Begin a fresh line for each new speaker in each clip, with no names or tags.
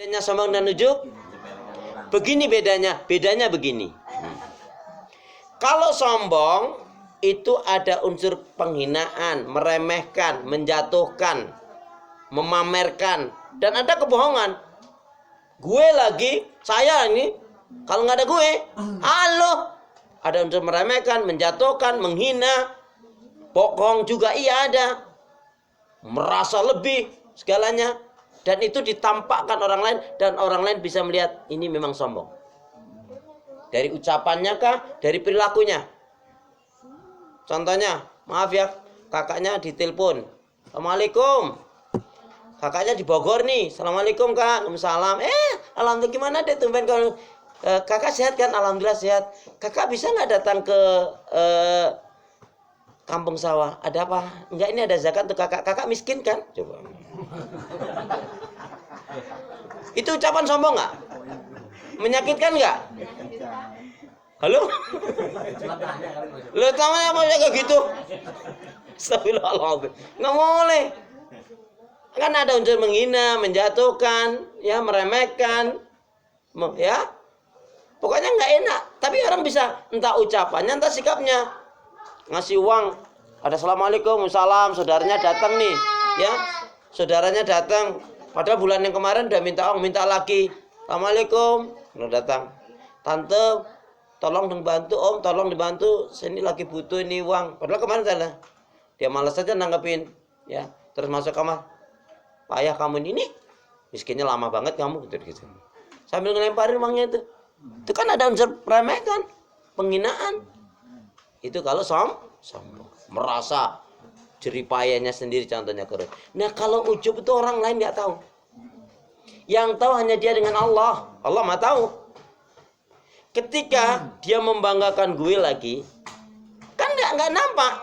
Bedanya sombong dan ujub? Begini bedanya begini. Kalau sombong itu ada unsur penghinaan, meremehkan, menjatuhkan, memamerkan, dan ada kebohongan. Gue lagi, saya ini, kalau nggak ada gue, halo, ada unsur meremehkan, menjatuhkan, menghina, bohong juga iya ada, merasa lebih segalanya, dan itu ditampakkan orang lain, dan orang lain bisa melihat ini memang sombong. Dari ucapannya kah, dari perilakunya. Contohnya, maaf ya, kakaknya ditelepon, Assalamualaikum. Kakaknya di Bogor nih, Assalamualaikum kak, Waalaikumsalam. Alhamdulillah gimana deh tumben kalau kakak sehat kan? Alhamdulillah sehat. Kakak bisa nggak datang ke kampung sawah? Ada apa? Enggak, ini ada zakat untuk kakak. Kakak miskin kan? Coba. Itu ucapan sombong nggak? Menyakitkan nggak? Halo? Lo tamanya apa kayak gitu? Astagfirullahaladzim. Nggak boleh. Kan ada unsur menghina, menjatuhkan, ya meremehkan, ya. Pokoknya nggak enak. Tapi orang bisa entah ucapannya, entah sikapnya. Ngasih uang, ada Assalamualaikum, salam, saudaranya datang nih, ya. Saudaranya datang, padahal bulan yang kemarin udah minta uang, minta lagi. Assalamualaikum, udah datang. Tante, tolong dibantu, om, tolong dibantu. Sini lagi butuh ini uang. Padahal kemarin dia malas saja nanggepin, ya. Terus masuk kamar. Payah kamu ini, miskinnya lama banget kamu gitu. Sambil ngelemparin uangnya itu. Itu kan ada unsur meremehkan, penghinaan. Itu kalau sombong, merasa jeripayanya sendiri contohnya keren. Nah, kalau ujub itu orang lain nggak tahu. Yang tahu hanya dia dengan Allah. Allah mah tahu. Ketika dia membanggakan gue lagi, kan nggak nampak.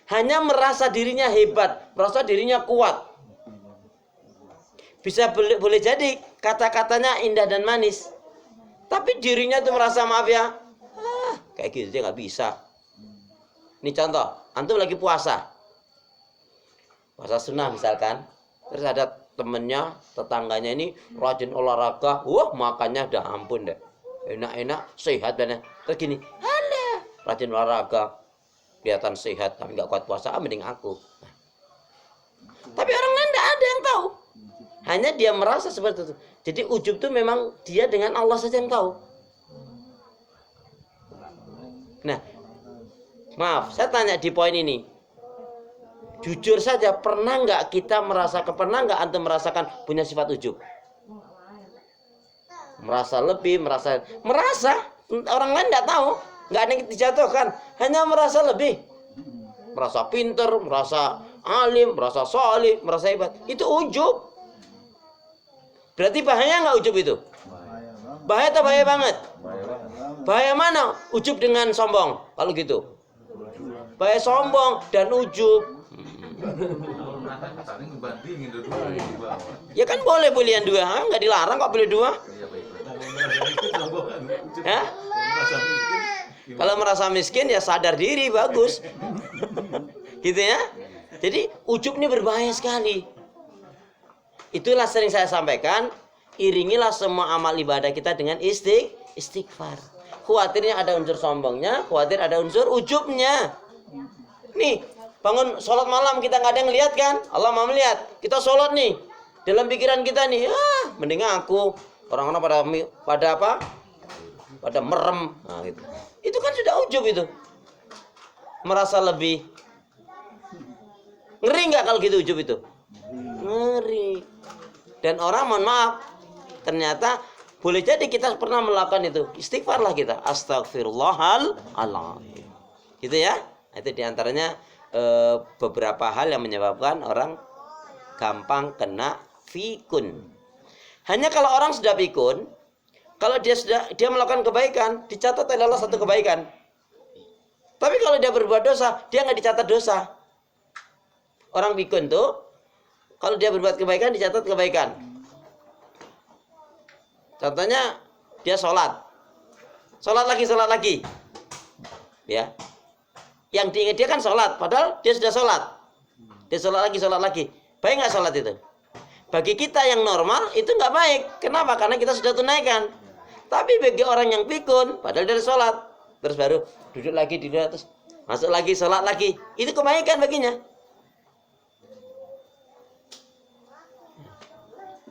Hanya merasa dirinya hebat, merasa dirinya kuat. Bisa boleh jadi kata-katanya indah dan manis, tapi dirinya tuh merasa maaf ya, kayak gitu dia nggak bisa. Ini contoh, antum lagi puasa sunnah misalkan, terus ada temennya, tetangganya ini rajin olahraga, makannya udah ampun deh, enak-enak, sehat banget. Terus gini, rajin olahraga, kelihatan sehat, tapi nggak kuat puasa, mending aku. Tapi orang lain nggak ada yang tahu. Hanya dia merasa seperti itu. Jadi ujub itu memang dia dengan Allah saja yang tahu. Nah, maaf, saya tanya di poin ini. Jujur saja, pernah nggak antum merasakan punya sifat ujub? Merasa lebih, merasa orang lain nggak tahu, nggak ada yang dijatuhkan, hanya merasa lebih, merasa pinter, merasa alim, merasa solih, merasa hebat. Itu ujub. Berarti bahaya nggak ujub itu? Bahaya atau bahaya banget? Bahaya mana? Ujub dengan sombong. Kalau gitu, bahaya sombong dan ujub. Ya kan boleh yang dua, nggak dilarang kok boleh dua. Ya? Kalau merasa miskin ya sadar diri, bagus. Gitu ya. Jadi ujub ini berbahaya sekali. Itulah sering saya sampaikan, iringilah semua amal ibadah kita dengan istighfar. Khawatirnya ada unsur sombongnya, khawatir ada unsur ujubnya. Nih, bangun sholat malam kita nggak ada yang ngeliat kan? Allah mau melihat. Kita sholat nih, dalam pikiran kita nih, mending aku. Orang-orang pada apa? Pada merem. Nah, gitu. Itu kan sudah ujub itu. Merasa lebih. Ngeri nggak kalau gitu ujub itu? Ngeri. Dan orang mohon maaf, ternyata boleh jadi kita pernah melakukan itu. Istighfarlah kita. Astagfirullahaladzim. Gitu ya. Itu diantaranya beberapa hal yang menyebabkan orang gampang kena fikun. Hanya kalau orang sudah pikun, kalau dia melakukan kebaikan, dicatat adalah satu kebaikan. Tapi kalau dia berbuat dosa, dia nggak dicatat dosa. Orang pikun tuh, kalau dia berbuat kebaikan, dicatat kebaikan. Contohnya, dia sholat lagi. Ya, yang diingat dia kan sholat, padahal dia sudah sholat. Dia sholat lagi. Baik nggak sholat itu? Bagi kita yang normal itu nggak baik. Kenapa? Karena kita sudah tunaikan. Tapi bagi orang yang pikun, padahal dari sholat, terus baru duduk lagi di terus masuk lagi sholat lagi, itu kebaikan baginya.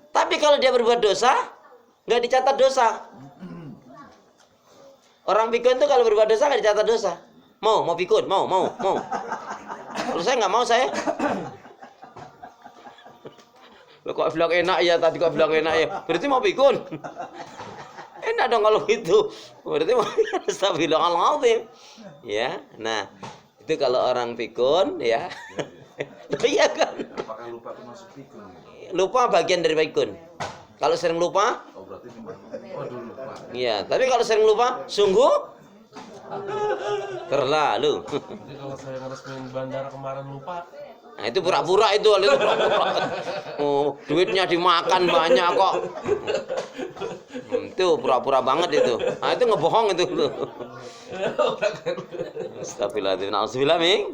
Tapi kalau dia berbuat dosa, nggak dicatat dosa. Orang pikun itu kalau berbuat dosa nggak dicatat dosa. Mau pikun, mau. Kalau saya nggak mau saya. Lo kok bilang enak ya, tadi kok bilang enak ya, berarti mau pikun. Enak dong kalau gitu. Berarti mau astagfirullahaladzim. Ya, nah itu kalau orang pikun ya. Iya kan?
Apakah lupa termasuk pikun?
Lupa bagian dari pikun. Kalau sering lupa,
Oh berarti cuma dulu lupa.
iya. Tapi kalau sering lupa, sungguh terlalu.
Jadi kalau saya ngeresmiin bandara kemarin lupa,
Nah itu pura-pura itu pura-pura. Oh, duitnya dimakan banyak kok. Itu pura-pura banget itu. Nah itu ngebohong itu. Astagfirullahaladzim. Nauzubillah, Ming.